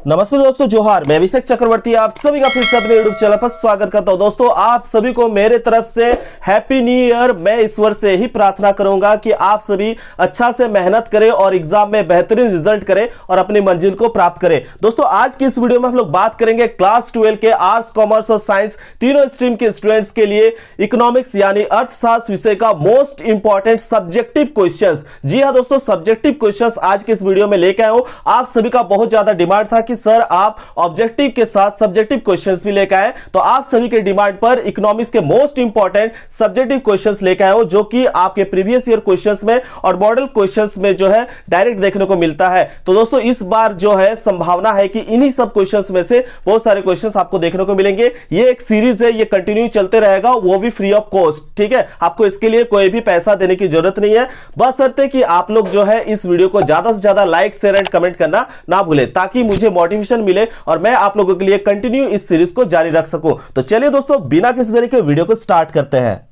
नमस्ते दोस्तों, जोहार। मैं अभिषेक चक्रवर्ती आप सभी का फिर से अपने यूट्यूब चैनल पर स्वागत करता हूं। दोस्तों, आप सभी को मेरे तरफ से हैप्पी न्यू ईयर। मैं ईश्वर से ही प्रार्थना करूंगा कि आप सभी अच्छा से मेहनत करें और एग्जाम में बेहतरीन रिजल्ट करें और अपनी मंजिल को प्राप्त करें। दोस्तों, आज की इस वीडियो में हम लोग बात करेंगे क्लास 12 के आर्ट्स, कॉमर्स और साइंस तीनों स्ट्रीम के स्टूडेंट्स के लिए इकोनॉमिक्स यानी अर्थशास्त्र विषय का मोस्ट इंपॉर्टेंट सब्जेक्टिव क्वेश्चंस। जी हां दोस्तों, सब्जेक्टिव क्वेश्चंस आज के इस वीडियो में लेकर आया हूं। आप सभी का बहुत ज्यादा डिमांड था कि सर आप ऑब्जेक्टिव के साथ सब्जेक्टिव क्वेश्चंस भी लेकर आए, तो आप सभी के डिमांड पर इकोनॉमिक्स के मोस्ट इंपॉर्टेंट सब्जेक्टिव क्वेश्चंस लेकर आए हो, जो कि आपके प्रीवियस ईयर क्वेश्चंस में और मॉडल क्वेश्चंस में जो है डायरेक्ट देखने को मिलता है। तो दोस्तों, इस बार जो है संभावना है कि इन्हीं सब क्वेश्चंस में से बहुत सारे क्वेश्चंस आपको देखने को मिलेंगे। ये एक सीरीज है, ये कंटिन्यू चलते रहेगा, वो भी फ्री ऑफ कॉस्ट। ठीक है, आपको इसके लिए कोई भी पैसा देने की जरूरत नहीं है, बशर्ते कि आप लोग जो है इस वीडियो को ज्यादा से ज्यादा लाइक, शेयर एंड कमेंट करना ना भूले, ताकि मुझे मोटिवेशन मिले और मैं आप लोगों के लिए कंटिन्यू इस सीरीज को जारी रख सकूं। तो चलिए दोस्तों, बिना किसी देरी के वीडियो को स्टार्ट करते हैं।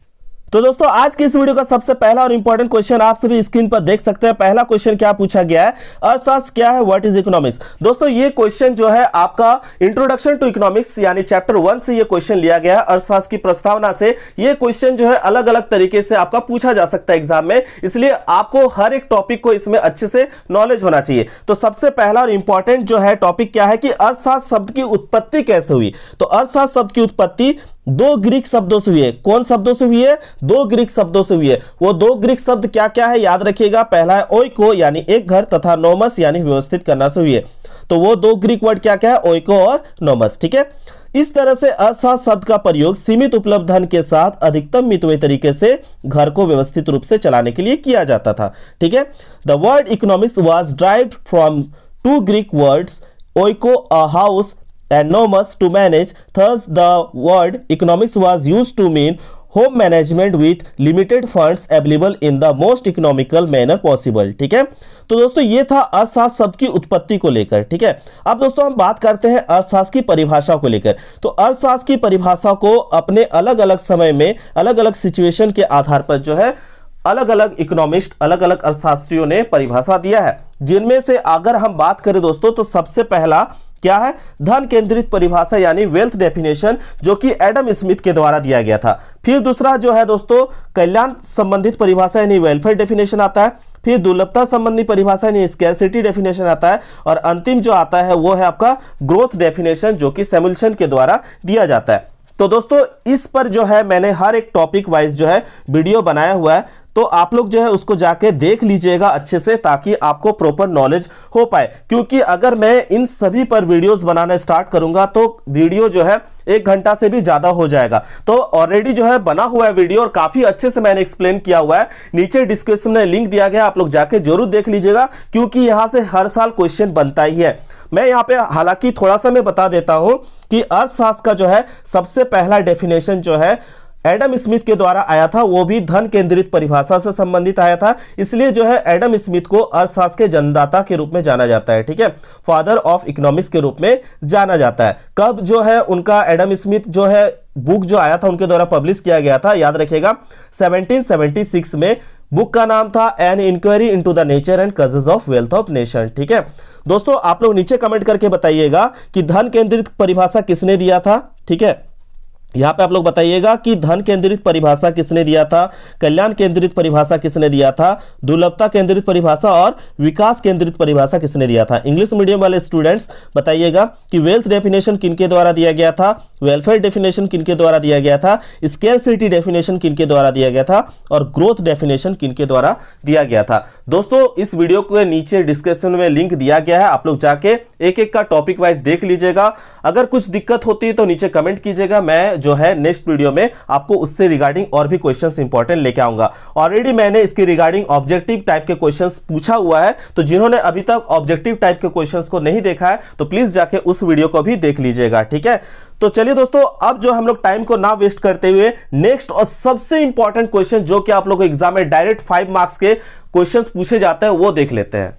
तो दोस्तों, आज की इस वीडियो का सबसे पहला और इंपॉर्टेंट क्वेश्चन आप सभी स्क्रीन पर देख सकते हैं। पहला क्वेश्चन क्या पूछा गया है, अर्थशास्त्र क्या है, व्हाट इज इकोनॉमिक्स। दोस्तों, ये क्वेश्चन जो है आपका इंट्रोडक्शन टू इकोनॉमिक्स यानी चैप्टर 1 से ये क्वेश्चन लिया गया है। अर्थशास्त्र की प्रस्तावना से ये क्वेश्चन जो है अलग अलग तरीके से आपका पूछा जा सकता है एग्जाम में, इसलिए आपको हर एक टॉपिक को इसमें अच्छे से नॉलेज होना चाहिए। तो सबसे पहला और इंपॉर्टेंट जो है टॉपिक क्या है कि अर्थशास्त्र शब्द की उत्पत्ति कैसे हुई। तो अर्थशास्त्र शब्द की उत्पत्ति दो ग्रीक शब्दों से हुई है। कौन शब्दों से हुई है? दो ग्रीक शब्दों से हुई है। वो दो ग्रीक शब्द क्या क्या है याद रखिएगा। पहला है ओइको यानी एक घर, तथा नोमस यानी व्यवस्थित करना से हुई है। तो वो दो ग्रीक वर्ड क्या क्या है? ओइको और नोमस। ठीक है, इस तरह से अर्थशास्त्र शब्द का प्रयोग सीमित उपलब्ध धन के साथ अधिकतम मितव्ययी तरीके से घर को व्यवस्थित रूप से चलाने के लिए किया जाता था। ठीक है, the word economics was derived from two Greek words ओइको a house and nomos to manage. Thus the word economics was used to mean home management with limited funds available in the most economical manner possible. ठीक है, तो दोस्तों ये था अर्थशास्त्र शब्द की उत्पत्ति को लेकर। ठीक है, अब दोस्तों हम बात करते हैं अर्थशास्त्र की परिभाषा को लेकर। तो अर्थशास्त्र की परिभाषा को अपने अलग अलग समय में अलग अलग सिचुएशन के आधार पर जो है अलग अलग इकोनॉमिस्ट, अलग अलग अर्थशास्त्रियों ने परिभाषा दिया है, जिनमें से अगर हम बात करें दोस्तों तो सबसे पहला क्या है? धन केंद्रित परिभाषा यानी वेल्थ डेफिनेशन, जो कि एडम स्मिथ के द्वारा दिया गया था। फिर दूसरा जो है दोस्तों कल्याण संबंधित परिभाषा यानी वेलफेयर डेफिनेशन आता है। फिर दुर्लभता संबंधी परिभाषा यानी स्कैरसिटी डेफिनेशन आता है, और अंतिम जो आता है वो है आपका ग्रोथ डेफिनेशन, जो कि सैमुअल्सन के द्वारा दिया जाता है। तो दोस्तों, इस पर जो है मैंने हर एक टॉपिक वाइज जो है वीडियो बनाया हुआ है, तो आप लोग जो है उसको जाके देख लीजिएगा अच्छे से, ताकि आपको प्रॉपर नॉलेज हो पाए। क्योंकि अगर मैं इन सभी पर वीडियोस बनाना स्टार्ट करूंगा तो वीडियो जो है 1 घंटा से भी ज्यादा हो जाएगा। तो ऑलरेडी जो है बना हुआ है वीडियो और काफी अच्छे से मैंने एक्सप्लेन किया हुआ है, नीचे डिस्क्रिप्शन में लिंक दिया गया, आप लोग जाके जरूर देख लीजिएगा, क्योंकि यहां से हर साल क्वेश्चन बनता ही है। मैं यहाँ पे हालांकि थोड़ा सा मैं बता देता हूं कि अर्थशास्त्र का जो है सबसे पहला डेफिनेशन जो है एडम स्मिथ के द्वारा आया था, वो भी धन केंद्रित परिभाषा से संबंधित आया था। इसलिए जो है एडम स्मिथ को अर्थशास्त्र के जन्मदाता के रूप में जाना जाता है। ठीक है, फादर ऑफ इकोनॉमिक्स के रूप में जाना जाता है। कब जो है उनका एडम स्मिथ जो है बुक जो आया था उनके द्वारा पब्लिश किया गया था, याद रखिएगा 1776 में। बुक का नाम था an inquiry into the nature and causes of wealth of nation. ठीक है दोस्तों, आप लोग नीचे कमेंट करके बताइएगा कि धन केंद्रित परिभाषा किसने दिया था। ठीक है, यहां पे आप लोग बताइएगा कि धन केंद्रित परिभाषा किसने दिया था, कल्याण केंद्रित परिभाषा किसने दिया था, दुर्लभता केंद्रित परिभाषा और विकास केंद्रित परिभाषा किसने दिया था। इंग्लिश मीडियम वाले स्टूडेंट्स बताइएगा कि वेल्थ डेफिनेशन किनके द्वारा दिया गया था, वेलफेयर डेफिनेशन किनके द्वारा दिया गया था, स्कैरसिटी डेफिनेशन किनके द्वारा दिया गया था, और ग्रोथ डेफिनेशन किनके द्वारा दिया गया था। दोस्तों, इस वीडियो के नीचे डिस्क्रिप्शन में लिंक दिया गया है, आप लोग जाके एक एक का टॉपिक वाइज देख लीजिएगा। अगर कुछ दिक्कत होती है तो नीचे कमेंट कीजिएगा, मैं जो है नेक्स्ट वीडियो में आपको उससे रिगार्डिंग और भी क्वेश्चंस इंपॉर्टेंट लेके आऊंगा। ऑलरेडी मैंने इसके रिगार्डिंग ऑब्जेक्टिव टाइप के क्वेश्चंस पूछा हुआ है, तो जिन्होंने अभी तक ऑब्जेक्टिव टाइप के क्वेश्चंस को नहीं देखा है तो प्लीज जाके उस वीडियो को भी देख लीजिएगा। ठीक है, तो चलिए दोस्तों, अब जो हम लोग टाइम को ना वेस्ट करते हुए नेक्स्ट और सबसे इंपॉर्टेंट क्वेश्चन, जो कि आप लोग को एग्जाम में डायरेक्ट 5 मार्क्स के क्वेश्चंस पूछे जाते हैं, वो देख लेते हैं।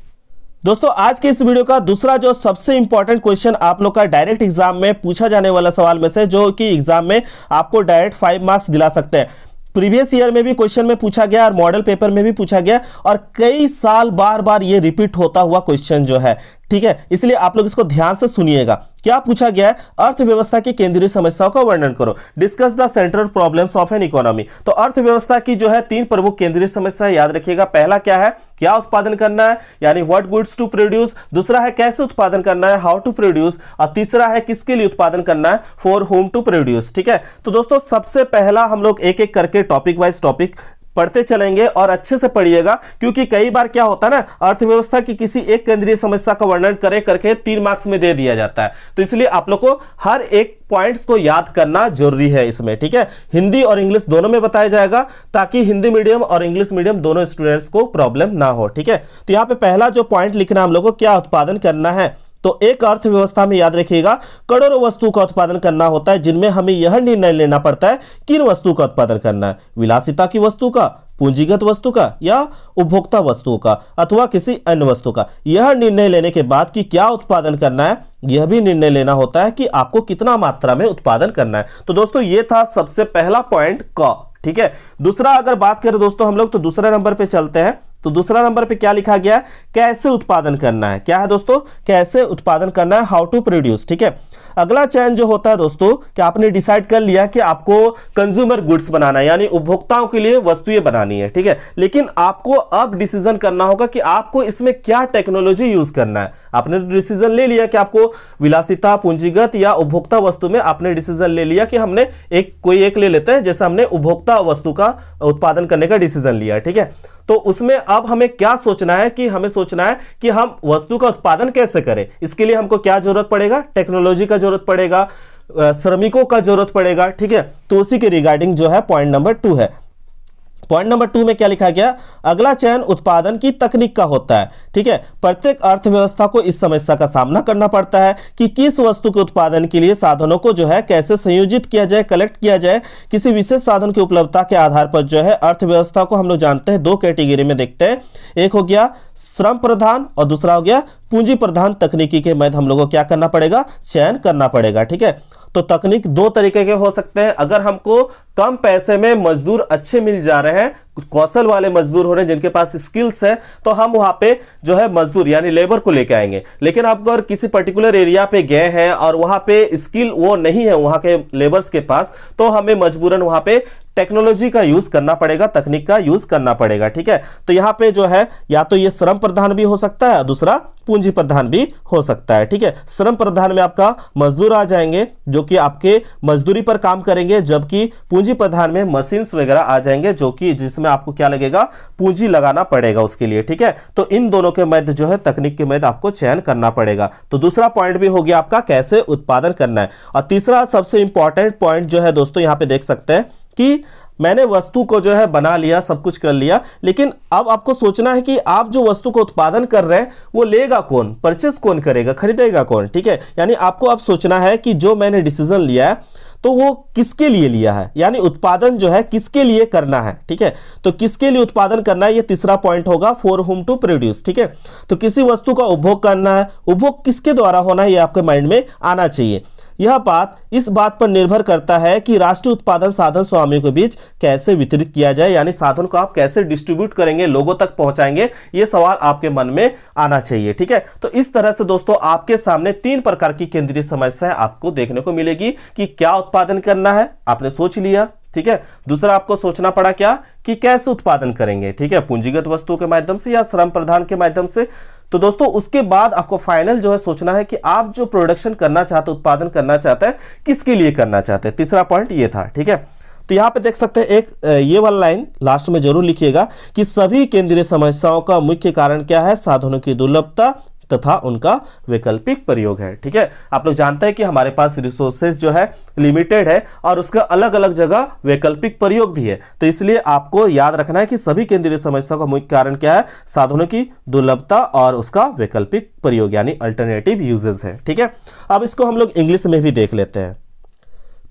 दोस्तों, आज के इस वीडियो का दूसरा जो सबसे इंपॉर्टेंट क्वेश्चन आप लोग का डायरेक्ट एग्जाम में पूछा जाने वाला सवाल में से, जो कि एग्जाम में आपको डायरेक्ट 5 मार्क्स दिला सकते हैं। प्रीवियस ईयर में भी क्वेश्चन में पूछा गया और मॉडल पेपर में भी पूछा गया, और कई साल बार बार ये रिपीट होता हुआ क्वेश्चन जो है ठीक है, इसलिए आप लोग इसको ध्यान से सुनिएगा। क्या पूछा गया है? अर्थव्यवस्था की केंद्रीय समस्याओं का वर्णन करो। Discuss the central problems of an economy. तो अर्थव्यवस्था की जो है 3 प्रमुख केंद्रीय समस्या याद रखिएगा। पहला क्या है? क्या उत्पादन करना है, यानी व्हाट गुड्स टू प्रोड्यूस। दूसरा है कैसे उत्पादन करना है, हाउ टू प्रोड्यूस। और तीसरा है किसके लिए उत्पादन करना है, फॉर होम टू प्रोड्यूस। ठीक है, तो दोस्तों सबसे पहला हम लोग एक एक करके टॉपिक वाइज टॉपिक पढ़ते चलेंगे और अच्छे से पढ़िएगा, क्योंकि कई बार क्या होता है ना, अर्थव्यवस्था की किसी एक केंद्रीय समस्या का वर्णन करे करके 3 मार्क्स में दे दिया जाता है। तो इसलिए आप लोग को हर एक पॉइंट्स को याद करना जरूरी है इसमें। ठीक है, हिंदी और इंग्लिश दोनों में बताया जाएगा, ताकि हिंदी मीडियम और इंग्लिश मीडियम दोनों स्टूडेंट्स को प्रॉब्लम ना हो। ठीक है, तो यहां पे पहला जो पॉइंट लिखना हम लोग को, क्या उत्पादन करना है। तो एक अर्थव्यवस्था में याद रखिएगा करोड़ों वस्तु का उत्पादन करना होता है, जिनमें हमें यह निर्णय लेना पड़ता है किन वस्तु का उत्पादन करना है, विलासिता की वस्तु का, पूंजीगत वस्तु का, या उपभोक्ता वस्तुओं का, अथवा किसी अन्य वस्तु का। यह निर्णय लेने के बाद कि क्या उत्पादन करना है, यह भी निर्णय लेना होता है कि आपको कितना मात्रा में उत्पादन करना है। तो दोस्तों ये था सबसे पहला पॉइंट का। ठीक है, दूसरा अगर बात करें दोस्तों हम लोग, तो दूसरा नंबर पे चलते हैं। तो दूसरा नंबर पे क्या लिखा गया? कैसे उत्पादन करना है। क्या है दोस्तों? कैसे उत्पादन करना है, हाउ टू प्रोड्यूस। ठीक है, अगला चयन जो होता है दोस्तों, कि आपने डिसाइड कर लिया कि आपको कंज्यूमर गुड्स बनाना है, यानी उपभोक्ताओं के लिए वस्तुएं बनानी है। ठीक है, लेकिन आपको अब डिसीजन करना होगा कि आपको इसमें क्या टेक्नोलॉजी यूज करना है। आपने डिसीजन ले लिया कि आपको विलासिता, पूंजीगत या उपभोक्ता वस्तु में आपने डिसीजन ले लिया कि हमने कोई एक ले लेते हैं, जैसे हमने उपभोक्ता वस्तु का उत्पादन करने का डिसीजन लिया। ठीक है, तो उसमें अब हमें क्या सोचना है कि हमें सोचना है कि हम वस्तु का उत्पादन कैसे करें। इसके लिए हमको क्या जरूरत पड़ेगा? टेक्नोलॉजी का जरूरत पड़ेगा, श्रमिकों का जरूरत पड़ेगा। ठीक है, तो उसी के रिगार्डिंग जो है पॉइंट नंबर 2 है। पॉइंट नंबर 2 में क्या लिखा गया? अगला चयन उत्पादन की तकनीक का होता है। ठीक है, प्रत्येक अर्थव्यवस्था को इस समस्या का सामना करना पड़ता है कि किस वस्तु के उत्पादन के लिए साधनों को जो है कैसे संयोजित किया जाए, कलेक्ट किया जाए। किसी विशेष साधन की उपलब्धता के आधार पर जो है अर्थव्यवस्था को हम लोग जानते हैं 2 कैटेगरी में देखते हैं। एक हो गया श्रम प्रधान और दूसरा हो गया पूंजी प्रधान तकनीकी के मध्य हम लोगों को क्या करना पड़ेगा? चयन करना पड़ेगा। ठीक है, तो तकनीक 2 तरीके के हो सकते हैं। अगर हमको कम पैसे में मजदूर अच्छे मिल जा रहे हैं, कौशल वाले मजदूर हो रहे हैं जिनके पास स्किल्स है, तो हम वहां पे जो है मजदूर यानी लेबर को लेके आएंगे। लेकिन आप अगर किसी पर्टिकुलर एरिया पे गए हैं और वहां पे स्किल वो नहीं है वहां के लेबर्स के पास, तो हमें मजबूरन वहां पे टेक्नोलॉजी का यूज करना पड़ेगा, तकनीक का यूज करना पड़ेगा। ठीक है, तो यहां पे जो है या तो ये श्रम प्रधान भी हो सकता है, दूसरा पूंजी प्रधान भी हो सकता है। ठीक है, श्रम प्रधान में आपका मजदूर आ जाएंगे जो कि आपके मजदूरी पर काम करेंगे, जबकि पूंजी प्रधान में मशीन्स वगैरह आ जाएंगे जो कि जिसमें आपको क्या लगेगा? पूंजी लगाना पड़ेगा उसके लिए। ठीक है, तो इन दोनों के मध्य जो है तकनीक के मध्य आपको चयन करना पड़ेगा। तो दूसरा पॉइंट भी हो गया आपका कैसे उत्पादन करना है। और तीसरा सबसे इंपॉर्टेंट पॉइंट जो है दोस्तों यहां पे देख सकते हैं कि मैंने वस्तु को जो है बना लिया, सब कुछ कर लिया, लेकिन अब आपको सोचना है कि आप जो वस्तु को उत्पादन कर रहे हैं वो लेगा कौन, परचेस कौन करेगा, खरीदेगा कौन। ठीक है, यानी आपको अब सोचना है कि जो मैंने डिसीजन लिया है तो वो किसके लिए लिया है, यानी उत्पादन जो है किसके लिए करना है। ठीक है, तो किसके लिए उत्पादन करना है, ये तीसरा पॉइंट होगा, फॉर होम टू प्रोड्यूस। ठीक है, तो किसी वस्तु का उपभोग करना है, उपभोग किसके द्वारा होना है, ये आपके माइंड में आना चाहिए। यह बात इस बात पर निर्भर करता है कि राष्ट्रीय उत्पादन साधन स्वामियों के बीच कैसे वितरित किया जाए, यानी साधन को आप कैसे डिस्ट्रीब्यूट करेंगे, लोगों तक पहुंचाएंगे, ये सवाल आपके मन में आना चाहिए। ठीक है, तो इस तरह से दोस्तों आपके सामने 3 प्रकार की केंद्रीय समस्याएं आपको देखने को मिलेगी कि क्या उत्पादन करना है, आपने सोच लिया। ठीक है, दूसरा आपको सोचना पड़ा क्या कि कैसे उत्पादन करेंगे। ठीक है, पूंजीगत वस्तुओं के माध्यम से या श्रम प्रधान के माध्यम से। तो दोस्तों उसके बाद आपको फाइनल जो है सोचना है कि आप जो प्रोडक्शन करना चाहते, उत्पादन करना चाहते हैं, किसके लिए करना चाहते हैं। तीसरा पॉइंट ये था। ठीक है, तो यहां पे देख सकते हैं एक ये वाला लाइन लास्ट में जरूर लिखिएगा कि सभी केंद्रीय समस्याओं का मुख्य कारण क्या है? साधनों की दुर्लभता तथा उनका वैकल्पिक प्रयोग है। ठीक है, आप लोग जानते हैं कि हमारे पास रिसोर्सेज जो है लिमिटेड है और उसका अलग अलग जगह वैकल्पिक प्रयोग भी है। तो इसलिए आपको याद रखना है कि सभी केंद्रीय समस्या का मुख्य कारण क्या है? साधनों की दुर्लभता और उसका वैकल्पिक प्रयोग यानी अल्टरनेटिव यूजेस है। ठीक है, अब इसको हम लोग इंग्लिश में भी देख लेते हैं।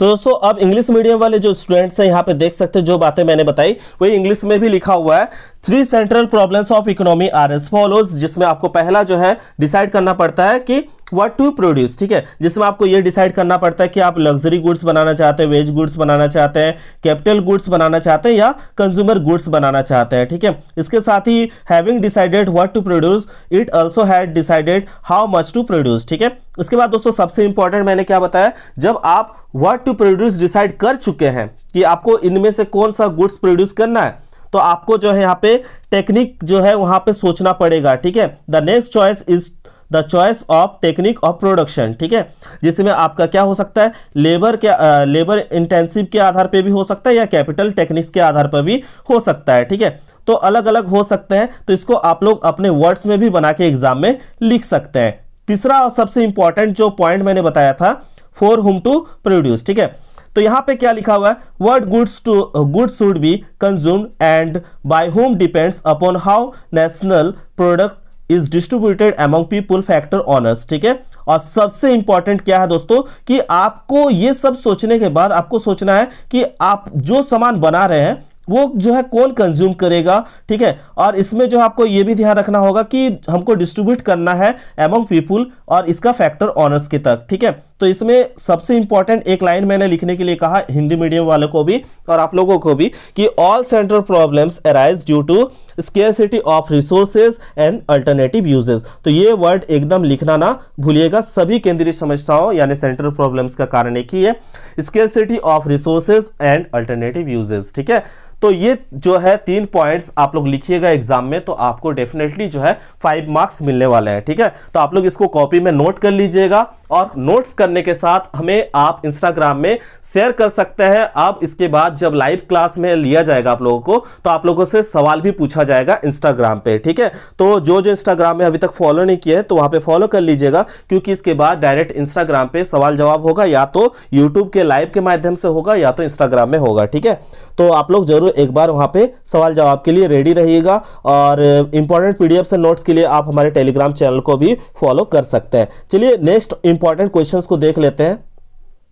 तो दोस्तों अब इंग्लिश मीडियम वाले जो स्टूडेंट्स हैं यहाँ पे देख सकते हैं जो बातें मैंने बताई वही इंग्लिश में भी लिखा हुआ है। 3 central problems of economy are as follows, जिसमें आपको पहला जो है डिसाइड करना पड़ता है कि व्हाट टू प्रोड्यूस, ठीक है, जिसमें आपको ये डिसाइड करना पड़ता है कि आप लग्जरी गुड्स बनाना चाहते हैं, वेज गुड्स बनाना चाहते हैं, कैपिटल गुड्स बनाना चाहते हैं या कंज्यूमर गुड्स बनाना चाहते हैं, ठीक है। इसके साथ ही having decided what to produce it also had decided how much to produce, ठीक है। इसके बाद दोस्तों सबसे इंपॉर्टेंट मैंने क्या बताया, जब आप व्हाट टू प्रोड्यूस डिसाइड कर चुके हैं कि आपको इनमें से कौन सा गुड्स प्रोड्यूस करना है, तो आपको जो है यहाँ पे टेक्निक जो है वहां पे सोचना पड़ेगा, ठीक है। The next choice is the choice of technique of production, ठीक है, जिसमें आपका क्या हो सकता है, लेबर इंटेंसिव के आधार पे भी हो सकता है या कैपिटल टेक्निक्स के आधार पर भी हो सकता है, ठीक है। तो अलग अलग हो सकते हैं, तो इसको आप लोग अपने वर्ड्स में भी बना के एग्जाम में लिख सकते हैं। तीसरा और सबसे इंपॉर्टेंट जो पॉइंट मैंने बताया था, फॉर हुम टू प्रोड्यूस, ठीक है। तो यहां पे क्या लिखा हुआ है, what goods should be consumed and by whom depends upon how national product is distributed among people factor owners, ठीक है। और सबसे इंपॉर्टेंट क्या है दोस्तों कि आपको ये सब सोचने के बाद आपको सोचना है कि आप जो सामान बना रहे हैं वो जो है कौन कंज्यूम करेगा, ठीक है। और इसमें जो आपको ये भी ध्यान रखना होगा कि हमको डिस्ट्रीब्यूट करना है अमंग पीपुल और इसका फैक्टर ऑनर्स के तक, ठीक है। तो इसमें सबसे इंपॉर्टेंट एक लाइन मैंने लिखने के लिए कहा हिंदी मीडियम वालों को भी और आप लोगों को भी कि all central problems arise due to scarcity of resources and alternative uses. तो ये वर्ड एकदम लिखना ना भूलिएगा, सभी केंद्रीय समस्याओं यानी सेंट्रल प्रॉब्लम्स का कारण एक ही है, scarcity of resources and alternative uses, ठीक है। तो ये जो है 3 पॉइंट्स आप लोग लिखिएगा एग्जाम में, तो आपको डेफिनेटली जो है 5 मार्क्स मिलने वाले हैं, ठीक है। तो आप लोग इसको कॉपी में नोट कर लीजिएगा और नोट्स करने के साथ हमें आप इंस्टाग्राम में शेयर कर सकते हैं। आप इसके बाद जब लाइव क्लास में लिया जाएगा आप लोगों को, तो आप लोगों से सवाल भी पूछा जाएगा इंस्टाग्राम पे, ठीक है। तो जो इंस्टाग्राम में अभी तक फॉलो नहीं किया है तो वहां पे फॉलो कर लीजिएगा, क्योंकि इसके बाद डायरेक्ट इंस्टाग्राम पे सवाल जवाब होगा, या तो यूट्यूब के लाइव के माध्यम से होगा या तो इंस्टाग्राम में होगा, ठीक है। तो आप लोग जरूर एक बार वहां पे सवाल जवाब के लिए रेडी रहिएगा और इंपॉर्टेंट पीडीएफ से नोट्स के लिए आप हमारे टेलीग्राम चैनल को भी फॉलो कर सकते हैं। चलिए नेक्स्ट इंपॉर्टेंट क्वेश्चंस को देख लेते हैं।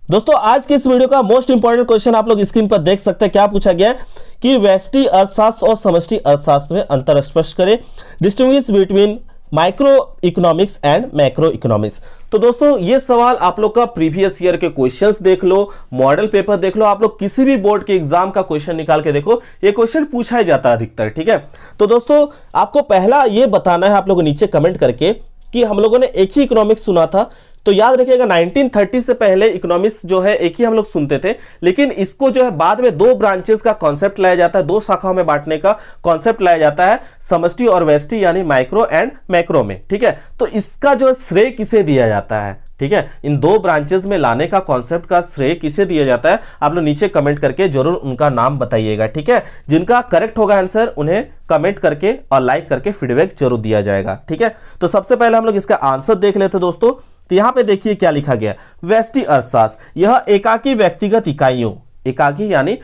दोस्तों आज की इस वीडियो का मोस्ट इंपॉर्टेंट क्वेश्चन आप लोग स्क्रीन पर देख सकते हैं। क्या पूछा गया है कि व्यष्टि अर्थशास्त्र और समष्टि अर्थशास्त्र में अंतर स्पष्ट करें, distinguish between micro economics and macro economics. तो दोस्तों ये सवाल आप लोग का प्रीवियस ईयर के क्वेश्चंस देख लो, मॉडल पेपर देख लो, आप लोग किसी भी बोर्ड के एग्जाम का क्वेश्चन निकाल के देखो, ये क्वेश्चन पूछा ही जाता है अधिकतर, ठीक है। तो दोस्तों आपको पहला ये बताना है आप लोग नीचे कमेंट करके कि हम लोगों ने एक ही इकोनॉमिक्स सुना था। तो याद रखिएगा 1930 से पहले इकोनॉमिक्स जो है एक ही हम लोग सुनते थे, लेकिन इसको जो है बाद में 2 ब्रांचेस का कॉन्सेप्ट लाया जाता है, 2 शाखाओं में बांटने का कॉन्सेप्ट लाया जाता है, समष्टि और व्यष्टि यानी माइक्रो एंड मैक्रो में, ठीक है। तो इसका जो श्रेय किसे दिया जाता है, ठीक है, इन 2 ब्रांचेस में लाने का कॉन्सेप्ट का श्रेय किसे दिया जाता है, आप लोग नीचे कमेंट करके जरूर उनका नाम बताइएगा, ठीक है। जिनका करेक्ट होगा आंसर उन्हें कमेंट करके और लाइक करके फीडबैक जरूर दिया जाएगा, ठीक है। तो सबसे पहले हम लोग इसका आंसर देख लेते दोस्तों। तो यहां पे देखिए क्या लिखा गया, व्यष्टि अर्थशास्त्र यह एकाकी व्यक्तिगत इकाइयों, एकाकी यानी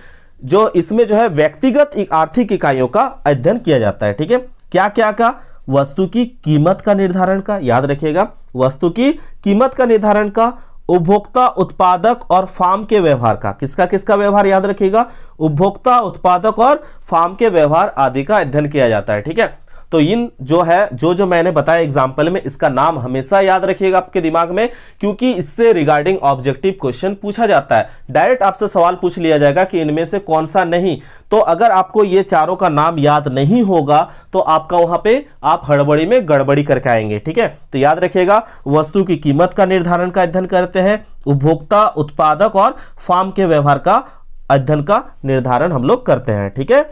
जो इसमें जो है व्यक्तिगत आर्थिक इकाइयों का अध्ययन किया जाता है, ठीक है। क्या क्या का, वस्तु की कीमत का निर्धारण का, याद रखिएगा वस्तु की कीमत का निर्धारण का, उपभोक्ता उत्पादक और फार्म के व्यवहार का, किसका किसका व्यवहार याद रखिएगा, उपभोक्ता उत्पादक और फार्म के व्यवहार आदि का अध्ययन किया जाता है, ठीक है। तो इन जो है जो मैंने बताया एग्जाम्पल में, इसका नाम हमेशा याद रखिएगा आपके दिमाग में, क्योंकि इससे रिगार्डिंग ऑब्जेक्टिव क्वेश्चन पूछा जाता है। डायरेक्ट आपसे सवाल पूछ लिया जाएगा कि इनमें से कौन सा नहीं। तो अगर आपको ये चारों का नाम याद नहीं होगा तो आपका वहां पे आप हड़बड़ी में गड़बड़ी करके आएंगे, ठीक है। तो याद रखिएगा वस्तु की कीमत का निर्धारण का अध्ययन करते हैं, उपभोक्ता उत्पादक और फार्म के व्यवहार का अध्ययन का निर्धारण हम लोग करते हैं, ठीक है।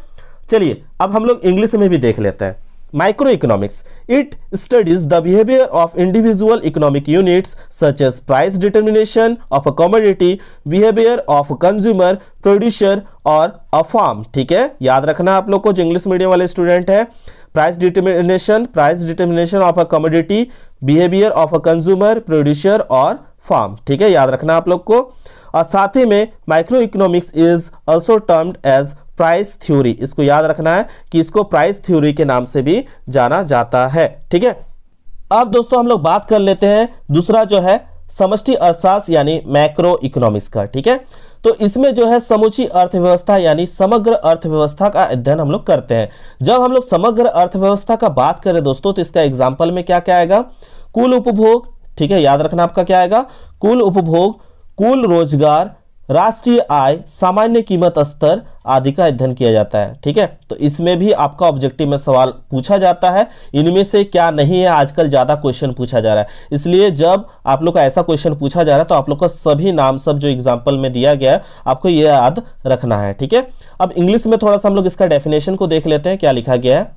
चलिए अब हम लोग इंग्लिश में भी देख लेते हैं। Microeconomics, it studies the behavior of individual economic units such as price determination of a commodity, behavior of a consumer, producer और a farm, ठीक है। याद रखना आप लोग को जो इंग्लिश मीडियम वाले स्टूडेंट है, price determination of a commodity, behaviour of a consumer, producer और फार्म, ठीक है, याद रखना आप लोग को। और साथ ही में micro economics is also termed as price theory, इसको याद रखना है कि इसको प्राइस थ्योरी के नाम से भी जाना जाता है, ठीक है। अब दोस्तों हम लोग बात कर लेते हैं दूसरा जो है समष्टि अर्थशास्त्र यानी मैक्रो इकोनॉमिक्स का, ठीक है। तो इसमें जो है समूची अर्थव्यवस्था यानी समग्र अर्थव्यवस्था का अध्ययन हम लोग करते हैं। जब हम लोग समग्र अर्थव्यवस्था का बात करें दोस्तों, तो इसका एग्जाम्पल में क्या क्या आएगा, कुल उपभोग, ठीक है, याद रखना आपका क्या आएगा, कुल उपभोग, कुल रोजगार, राष्ट्रीय आय, सामान्य कीमत स्तर आदि का अध्ययन किया जाता है। ठीक है, तो इसमें भी आपका ऑब्जेक्टिव में सवाल पूछा जाता है। इनमें से क्या नहीं है, आजकल ज्यादा क्वेश्चन पूछा जा रहा है, इसलिए जब आप लोग का ऐसा क्वेश्चन पूछा जा रहा है तो आप लोग का सभी नाम सब जो एग्जाम्पल में दिया गया है आपको ये याद रखना है। ठीक है, अब इंग्लिश में थोड़ा सा हम लोग इसका डेफिनेशन को देख लेते हैं, क्या लिखा गया है।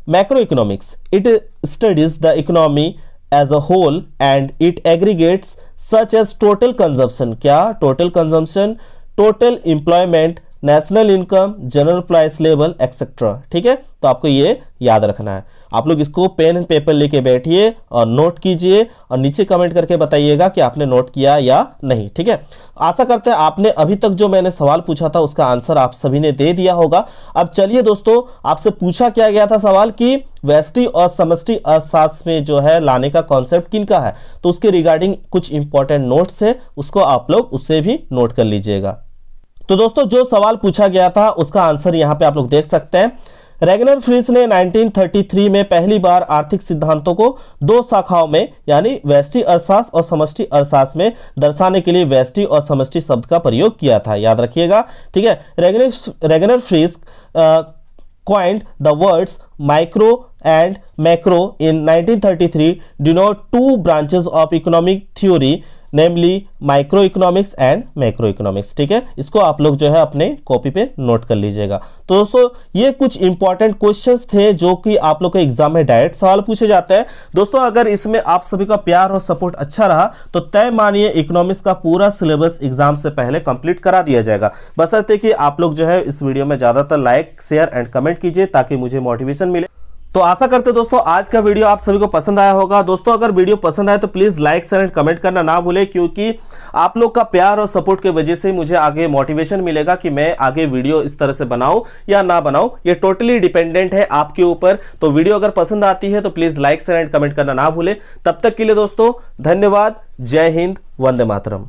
Macro economics, it studies the economy as a whole and it aggregates such as total consumption, क्या total consumption, total employment, national income, general price level etcetera. ठीक है, तो आपको ये याद रखना है। आप लोग इसको पेन एंड पेपर लेके बैठिए और नोट कीजिए और नीचे कमेंट करके बताइएगा कि आपने नोट किया या नहीं। ठीक है, आशा करते हैं आपने अभी तक जो मैंने सवाल पूछा था उसका आंसर आप सभी ने दे दिया होगा। अब चलिए दोस्तों, आपसे पूछा क्या गया था सवाल कि व्यष्टि और समष्टि अर्थशास्त्र में जो है लाने का कॉन्सेप्ट किनका है, तो उसके रिगार्डिंग कुछ इंपॉर्टेंट नोट्स है, उसको आप लोग उससे भी नोट कर लीजिएगा। तो दोस्तों, जो सवाल पूछा गया था उसका आंसर यहां पे आप लोग देख सकते हैं। रेगनर फ्रीस ने 1933 में पहली बार आर्थिक सिद्धांतों को दो शाखाओं में यानी व्यष्टि अर्थशास्त्र और समष्टि अर्थशास्त्र में दर्शाने के लिए व्यष्टि और समष्टि शब्द का प्रयोग किया था, याद रखिएगा। ठीक है, Ragnar फ्रीस coined the words micro and macro in 1933 denote two branches of economic theory namely micro economics and macro economics. ठीक है, इसको आप लोग जो है अपने कॉपी पे नोट कर लीजिएगा। तो दोस्तों, ये कुछ इंपॉर्टेंट क्वेश्चंस थे जो कि आप लोग के एग्जाम में डायरेक्ट सवाल पूछे जाते हैं। दोस्तों, अगर इसमें आप सभी का प्यार और सपोर्ट अच्छा रहा तो तय मानिए इकोनॉमिक्स का पूरा सिलेबस एग्जाम से पहले कंप्लीट करा दिया जाएगा, बशर्ते कि आप लोग जो है इस वीडियो में ज्यादातर लाइक, शेयर एंड कमेंट कीजिए ताकि मुझे मोटिवेशन मिले। तो आशा करते दोस्तों आज का वीडियो आप सभी को पसंद आया होगा। दोस्तों, अगर वीडियो पसंद आए तो please like share and comment करना ना भूलें, क्योंकि आप लोग का प्यार और सपोर्ट की वजह से मुझे आगे मोटिवेशन मिलेगा कि मैं आगे वीडियो इस तरह से बनाऊं या ना बनाऊं। ये टोटली डिपेंडेंट है आपके ऊपर। तो वीडियो अगर पसंद आती है तो please like share and comment करना ना भूलें। तब तक के लिए दोस्तों धन्यवाद। जय हिंद, वंदे मातरम।